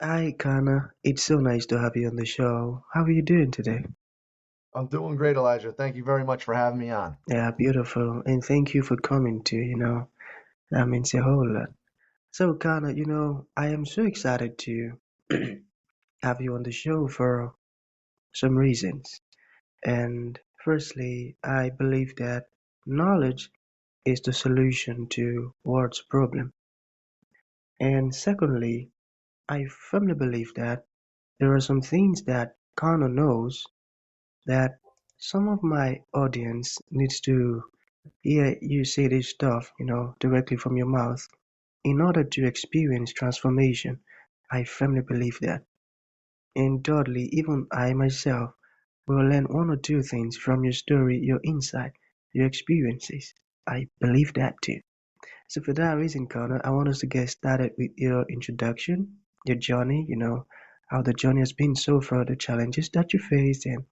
Hi, Kana. It's so nice to have you on the show. How are you doing today? I'm doing great, Elijah. Thank you very much for having me on. Yeah, beautiful. And thank you for coming too. That means a whole lot. So, Kana, I am so excited to have you on the show for some reasons. And firstly, I believe that knowledge is the solution to world's problem. And secondly, I firmly believe that there are some things that Kana knows that some of my audience needs to hear you say this stuff, directly from your mouth in order to experience transformation. I firmly believe that. And thirdly, even I myself will learn one or two things from your story, your insight, your experiences. I believe that too. So for that reason, Connor, I want us to get started with your introduction, your journey, how the journey has been so far, the challenges that you faced and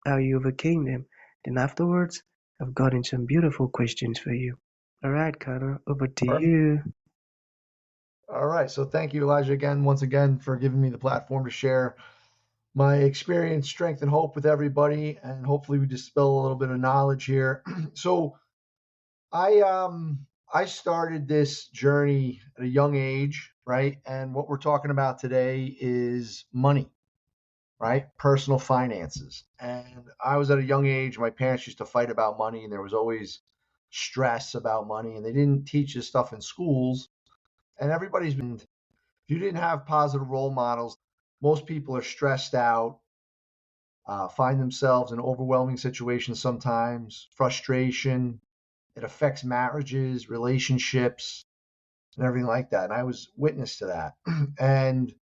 how you overcame them. Then afterwards, I've gotten some beautiful questions for you. All right, Connor, over to Perfect. you. All right. So thank you, Elijah, once again, for giving me the platform to share my experience, strength, and hope with everybody. And hopefully we dispel a little bit of knowledge here. So I started this journey at a young age, right? And what we're talking about today is money, right? Personal finances. And I was at a young age, my parents used to fight about money, and there was always stress about money, and they didn't teach this stuff in schools. And everybody's been, if you didn't have positive role models, most people are stressed out, find themselves in overwhelming situations sometimes, frustration. It affects marriages, relationships, and everything like that. And I was witness to that. And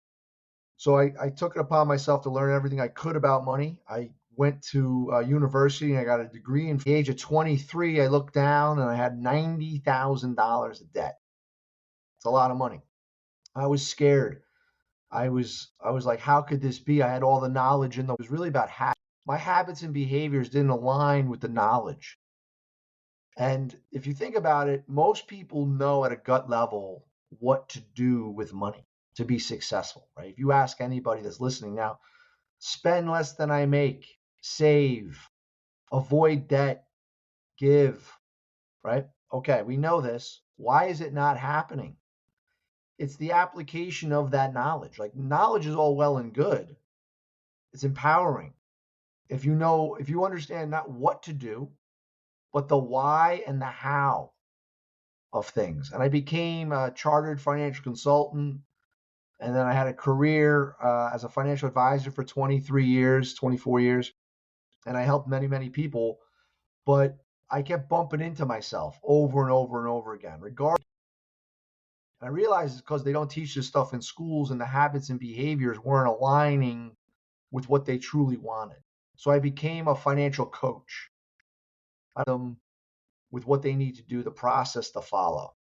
so I took it upon myself to learn everything I could about money. I went to university and I got a degree. And at the age of 23, I looked down and I had $90,000 of debt. It's a lot of money. I was scared. I was like, how could this be? I had all the knowledge and it was really about habits. My habits and behaviors didn't align with the knowledge. And if you think about it, most people know at a gut level what to do with money to be successful, right? If you ask anybody that's listening now, spend less than I make, save, avoid debt, give, right? Okay, we know this. Why is it not happening? It's the application of that knowledge. Like knowledge is all well and good. It's empowering. If you understand not what to do, but the why and the how of things. And I became a chartered financial consultant. And then I had a career as a financial advisor for 23 years, 24 years. And I helped many, many people. But I kept bumping into myself over and over and over again, regardless. And I realized it's because they don't teach this stuff in schools and the habits and behaviors weren't aligning with what they truly wanted. So I became a financial coach. I them with what they need to do, the process to follow,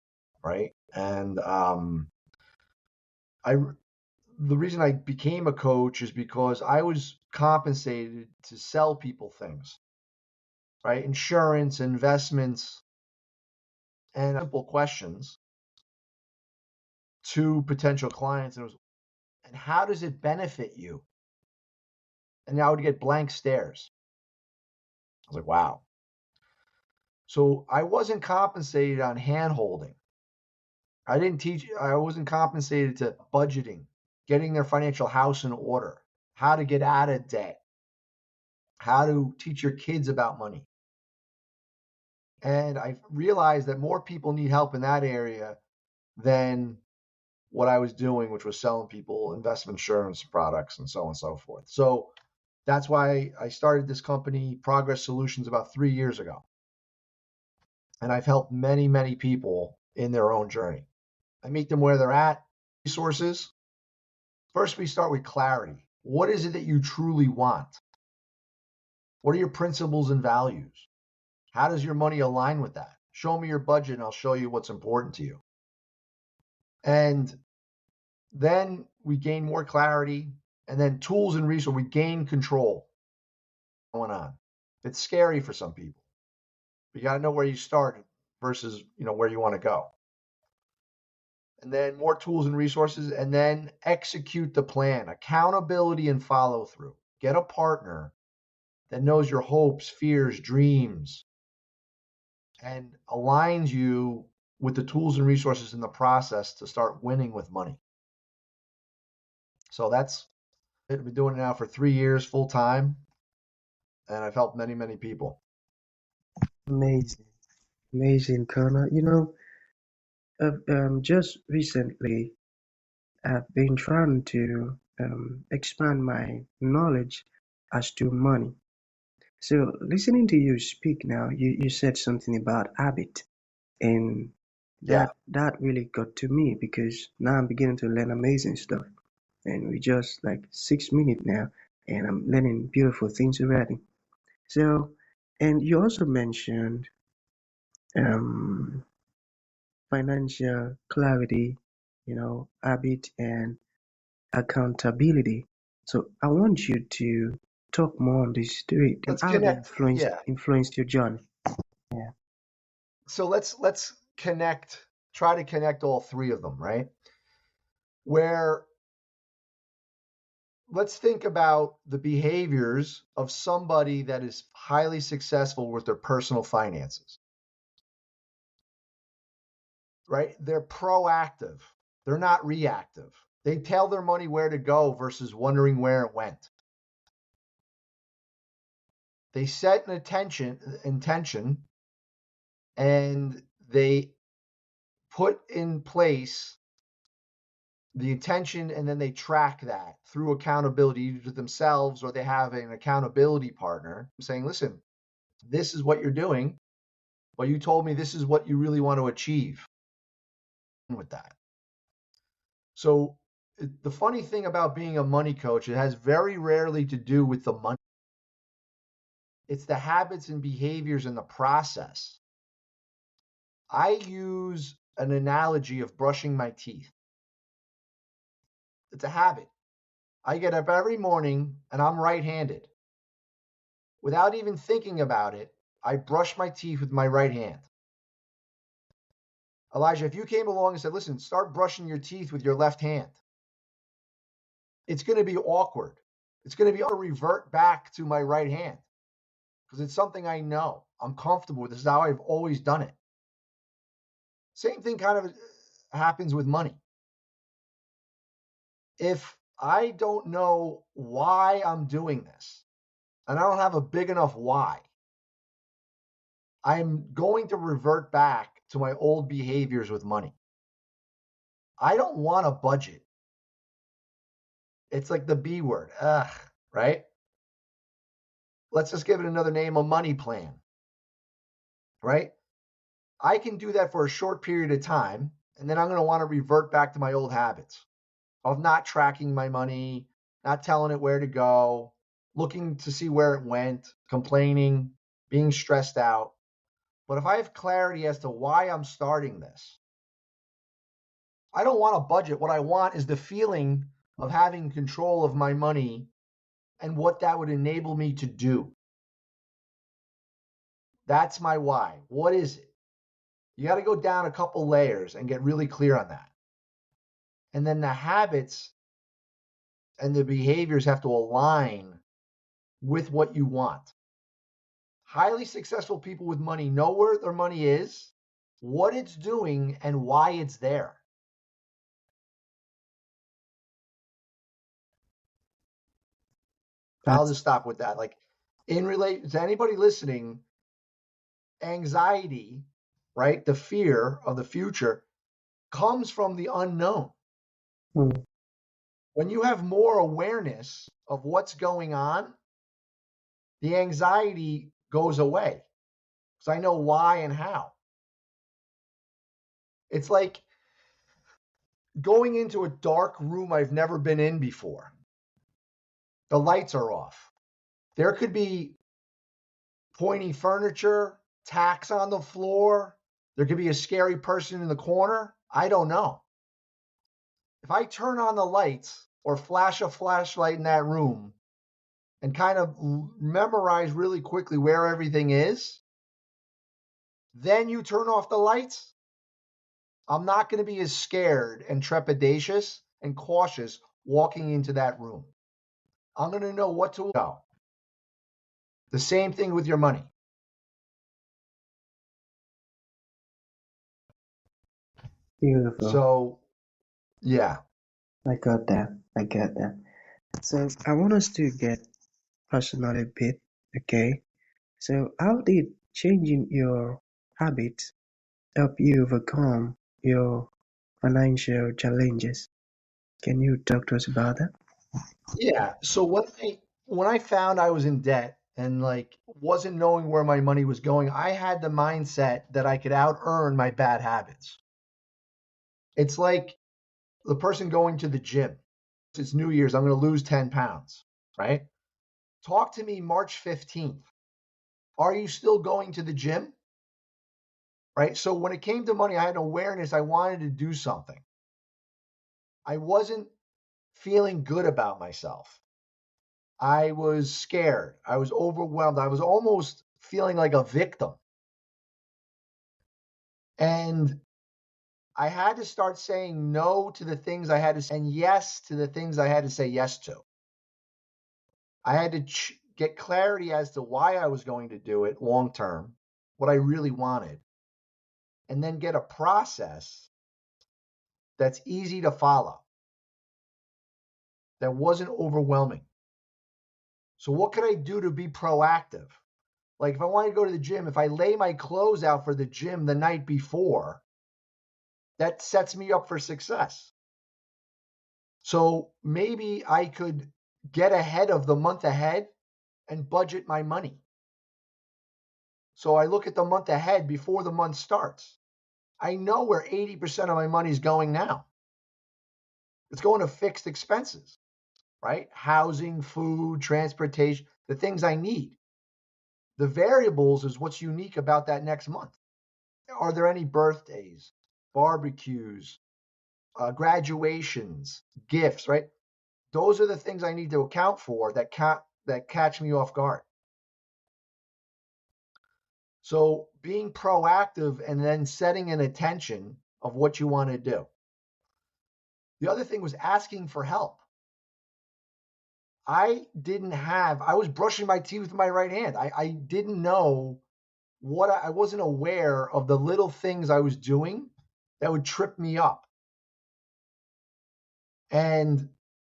right? And I the reason I became a coach is because I was compensated to sell people things, right? Insurance, investments, and simple questions to potential clients. And it was, and how does it benefit you? And I would get blank stares. I was like, wow. So I wasn't compensated on hand holding. I wasn't compensated to budgeting, getting their financial house in order, how to get out of debt, how to teach your kids about money. And I realized that more people need help in that area than what I was doing, which was selling people investment insurance products and so on and so forth. So that's why I started this company, Progress Solutions, about 3 years ago. And I've helped many, many people in their own journey. I meet them where they're at, resources. First, we start with clarity. What is it that you truly want? What are your principles and values? How does your money align with that? Show me your budget and I'll show you what's important to you. And then we gain more clarity and then tools and resources. We gain control going on. It's scary for some people. You got to know where you start versus, where you want to go. and then more tools and resources, and then execute the plan, accountability and follow through. Get a partner that knows your hopes, fears, dreams, and aligns you with the tools and resources in the process to start winning with money. So that's it. I've been doing it now for 3 years full time, and I've helped many, many people. Amazing, amazing, Connor. Just recently, I've been trying to expand my knowledge as to money. So, listening to you speak now, you said something about habit, and Yeah, that really got to me because now I'm beginning to learn amazing stuff. And we just like 6 minutes now, and I'm learning beautiful things already. So, and you also mentioned um, financial clarity, habit and accountability. So I want you to talk more on this story and let's how they connect. influenced Yeah. influenced your journey. Yeah. So let's connect, try to connect all three of them, right? Where let's think about the behaviors of somebody that is highly successful with their personal finances, right? They're proactive. They're not reactive. They tell their money where to go versus wondering where it went. They set an intention and they put in place the intention, and then they track that through accountability either to themselves, or they have an accountability partner saying, listen, this is what you're doing, but you told me this is what you really want to achieve with that. So the funny thing about being a money coach, it has very rarely to do with the money. It's the habits and behaviors in the process. I use an analogy of brushing my teeth. It's a habit. I get up every morning and I'm right-handed. Without even thinking about it, I brush my teeth with my right hand. Elijah, if you came along and said, listen, start brushing your teeth with your left hand, it's going to be awkward. It's going to be able to revert back to my right hand because it's something I know. I'm comfortable with. This is how I've always done it. Same thing kind of happens with money. If I don't know why I'm doing this, and I don't have a big enough why, I'm going to revert back to my old behaviors with money. I don't want a budget. It's like the B word. Ugh, right? Let's just give it another name, a money plan, right? I can do that for a short period of time, and then I'm going to want to revert back to my old habits of not tracking my money, not telling it where to go, looking to see where it went, complaining, being stressed out. But if I have clarity as to why I'm starting this, I don't want a budget. What I want is the feeling of having control of my money and what that would enable me to do. That's my why. What is it? You got to go down a couple layers and get really clear on that. And then the habits and the behaviors have to align with what you want. Highly successful people with money know where their money is, what it's doing, and why it's there. I'll That's just stop with that. Like, in relate to anybody listening, anxiety, right? The fear of the future comes from the unknown. mm, When you have more awareness of what's going on, the anxiety goes away because I know why and how. It's like going into a dark room I've never been in before. The lights are off. There could be pointy furniture, tacks on the floor. There could be a scary person in the corner. I don't know. If I turn on the lights or flash a flashlight in that room and kind of memorize really quickly where everything is, then you turn off the lights, I'm not going to be as scared and trepidatious and cautious walking into that room. I'm going to know what to go. The same thing with your money. Beautiful. So, yeah. I got that. I get that. So I want us to get personal a bit, okay? So how did changing your habits help you overcome your financial challenges? Can you talk to us about that? Yeah. So when I found I was in debt and like wasn't knowing where my money was going, I had the mindset that I could out earn my bad habits. It's like the person going to the gym. It's New Year's, I'm going to lose 10 pounds, right? Talk to me March 15th. Are you still going to the gym? Right? So when it came to money, I had awareness I wanted to do something. I wasn't feeling good about myself. I was scared. I was overwhelmed. I was almost feeling like a victim. And I had to start saying no to the things I had to say and yes to the things I had to say yes to. I had to get clarity as to why I was going to do it long term, what I really wanted, and then get a process that's easy to follow, that wasn't overwhelming. So, what could I do to be proactive? Like, if I want to go to the gym, if I lay my clothes out for the gym the night before, that sets me up for success. So, maybe I could get ahead of the month ahead and budget my money. So, I look at the month ahead before the month starts. I know where 80% of my money is going now. It's going to fixed expenses, right? Housing, food, transportation, the things I need. The variables is what's unique about that next month. Are there any birthdays, barbecues, graduations, gifts, right? Those are the things I need to account for that catch me off guard. So being proactive and then setting an intention of what you want to do. The other thing was asking for help. I was brushing my teeth with my right hand. I didn't know I wasn't aware of the little things I was doing that would trip me up. And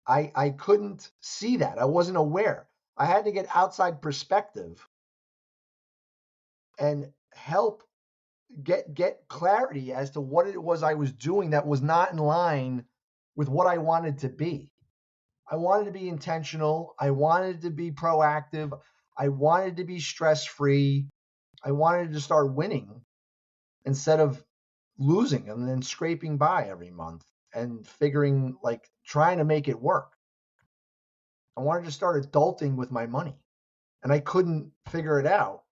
I couldn't see that. I wasn't aware. I had to get outside perspective and help get clarity as to what it was I was doing that was not in line with what I wanted to be. I wanted to be intentional. I wanted to be proactive. I wanted to be stress free. I wanted to start winning instead of losing and then scraping by every month and trying to make it work. I wanted to start adulting with my money and I couldn't figure it out.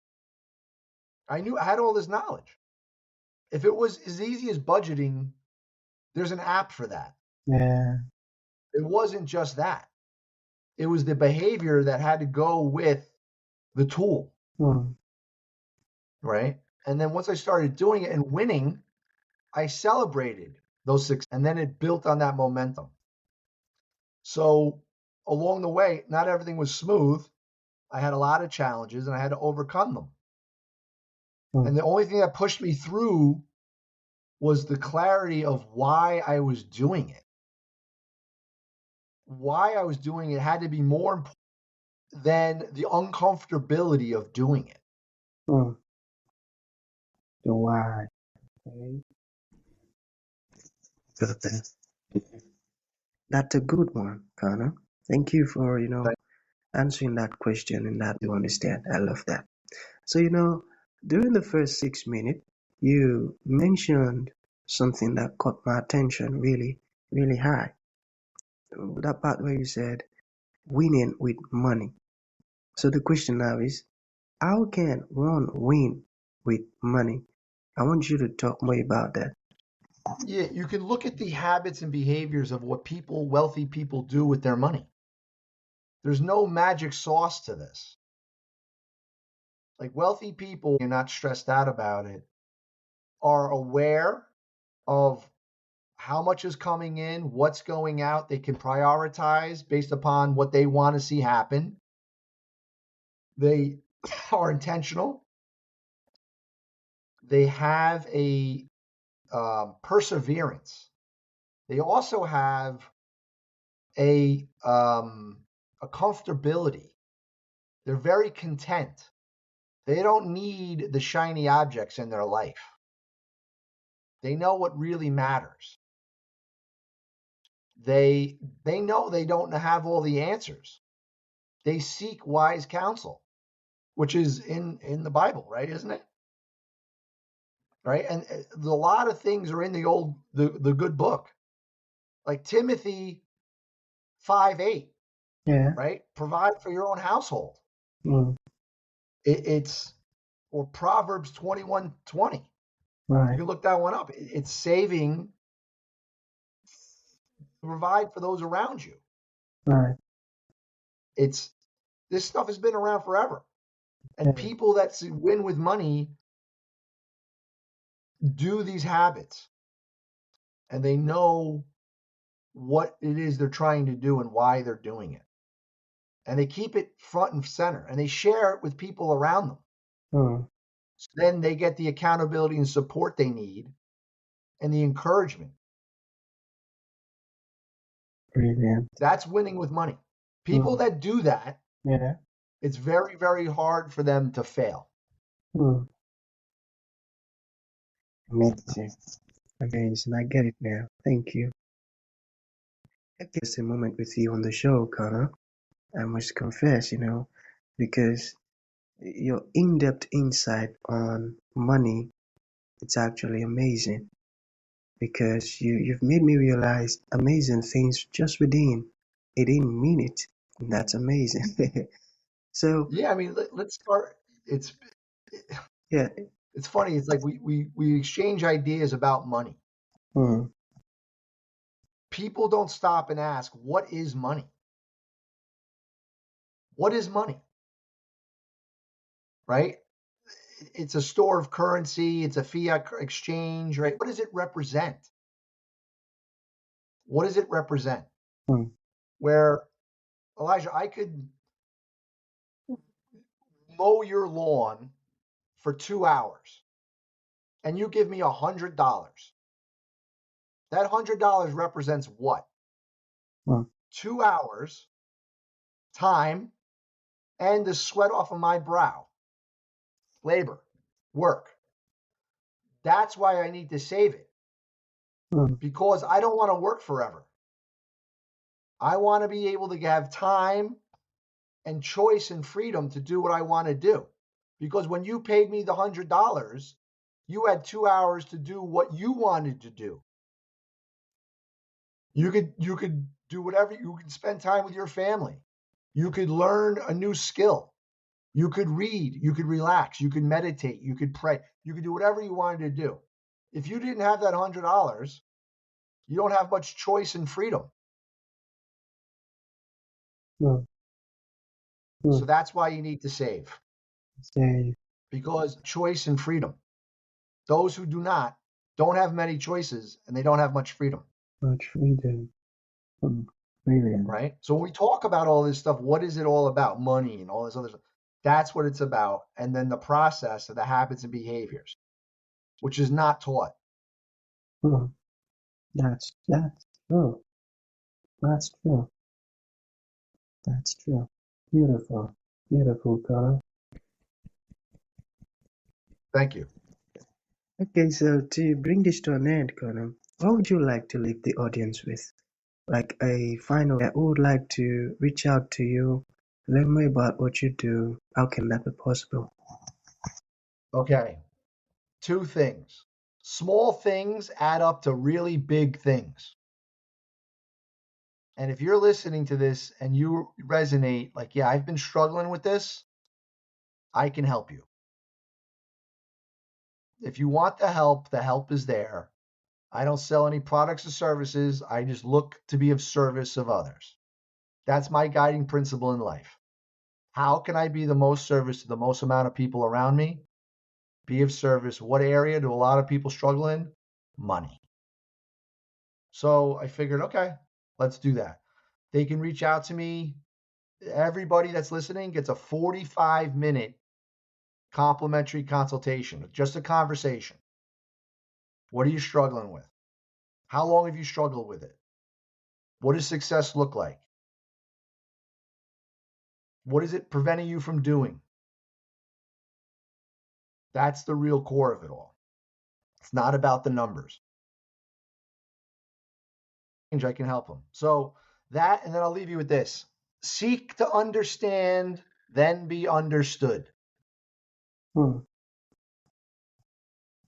I knew I had all this knowledge. If it was as easy as budgeting, there's an app for that. Yeah. It wasn't just that. It was the behavior that had to go with the tool, Hmm. right? And then once I started doing it and winning, I celebrated those six, and then it built on that momentum. So along the way, not everything was smooth. I had a lot of challenges and I had to overcome them. Hmm. And the only thing that pushed me through was the clarity of why I was doing it. Why I was doing it had to be more important than the uncomfortability of doing it. Hmm. The why. Okay. Got that. That's a good one, Connor. Thank you for, answering that question and that you understand. I love that. So, during the first 6 minutes, you mentioned something that caught my attention really, really high. That part where you said winning with money. So the question now is, how can one win with money? I want you to talk more about that. Yeah, you can look at the habits and behaviors of what wealthy people do with their money. There's no magic sauce to this. Like wealthy people, you're not stressed out about it, are aware of how much is coming in, what's going out. They can prioritize based upon what they want to see happen. They are intentional. They have a perseverance. They also have a comfortability. They're very content. They don't need the shiny objects in their life. They know what really matters. They know they don't have all the answers. They seek wise counsel, which is in the Bible, right? Isn't it? Right? And a lot of things are in the good book. Like Timothy 5:8, Yeah. right? Provide for your own household. Mm. It's or Proverbs 21:20. You Right. can look that one up. It's saving, provide for those around you. Right. It's this stuff has been around forever. And Yeah. people that win with money do these habits and they know what it is they're trying to do and why they're doing it. And they keep it front and center and they share it with people around them. Mm. So then they get the accountability and support they need and the encouragement. Brilliant. That's winning with money. People Mm. that do that, Yeah. it's very, very hard for them to fail. Mm. Amazing. Amazing. I get it now. Thank you. Okay, just a moment with you on the show, Connor. I must confess, because your in-depth insight on money, it's actually amazing. Because you've made me realize amazing things just within 18 minutes. And that's amazing. So, Yeah, I mean, let's start. It's yeah. it's funny. It's like we exchange ideas about money. Mm. People don't stop and ask, what is money? What is money? Right? It's a store of currency, it's a fiat exchange, right? What does it represent? What does it represent? Mm. Where, Elijah, I could mow your lawn for 2 hours and you give me $100. That $100 represents what? Mm. 2 hours, time, and the sweat off of my brow, labor, work. That's why I need to save it Mm. because I don't want to work forever. I want to be able to have time and choice and freedom to do what I want to do. Because when you paid me the $100, you had 2 hours to do what you wanted to do. You could do whatever. You could spend time with your family. You could learn a new skill. You could read. You could relax. You could meditate. You could pray. You could do whatever you wanted to do. If you didn't have that $100, you don't have much choice and freedom. Mm. So Mm. that's why you need to save, Say because choice and freedom. Those who do not don't have many choices and they don't have much freedom, much freedom. Mm. Brilliant. right? So when we talk about all this stuff, what is it all about? Money and all this other stuff. That's what it's about. And then the process of the habits and behaviors, which is not taught. Mm. That's true. That's true. That's true. Beautiful. Beautiful, Connor. Thank you. Okay, so to bring this to an end, Connor, what would you like to leave the audience with? Like a final, I would like to reach out to you, learn more about what you do. How can that be possible? Okay. Two things. Small things add up to really big things. And if you're listening to this and you resonate, like, yeah, I've been struggling with this, I can help you. If you want the help is there. I don't sell any products or services. I just look to be of service of others. That's my guiding principle in life. How can I be the most service to the most amount of people around me? Be of service. What area do a lot of people struggle in? Money. So I figured, okay, let's do that. They can reach out to me. Everybody that's listening gets a 45-minute complimentary consultation, just a conversation. What are you struggling with? How long have you struggled with it? What does success look like? What is it preventing you from doing? That's the real core of it all. It's not about the numbers. I can help them. So that, and then I'll leave you with this. Seek to understand, then be understood. Hmm.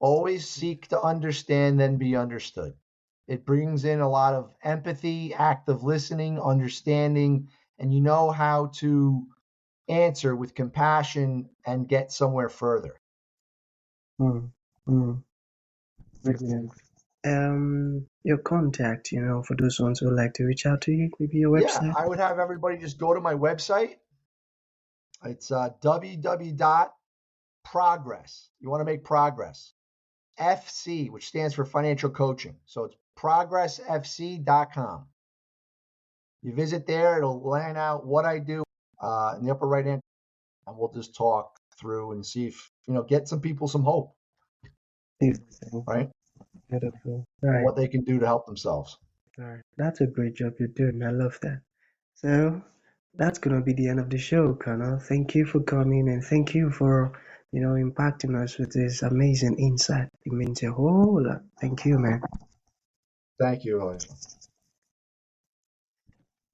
Always seek to understand, then be understood. It brings in a lot of empathy, active listening, understanding, and you know how to answer with compassion and get somewhere further. Hmm. Hmm. Brilliant. Your contact, for those ones who would like to reach out to you, maybe your Yeah, website. I would have everybody just go to my website. It's www.progress. You want to make progress. FC, which stands for financial coaching. So it's progressfc.com. You visit there, it'll line out what I do in the upper right hand, and we'll just talk through and see if, get some people some hope, Beautiful. right? Beautiful. And Right. what they can do to help themselves. Right. That's a great job you're doing. I love that. So that's gonna be the end of the show, Connor. Thank you for coming and thank you for, impacting us with this amazing insight. It means a whole lot. Thank you, man. Thank you, Elijah.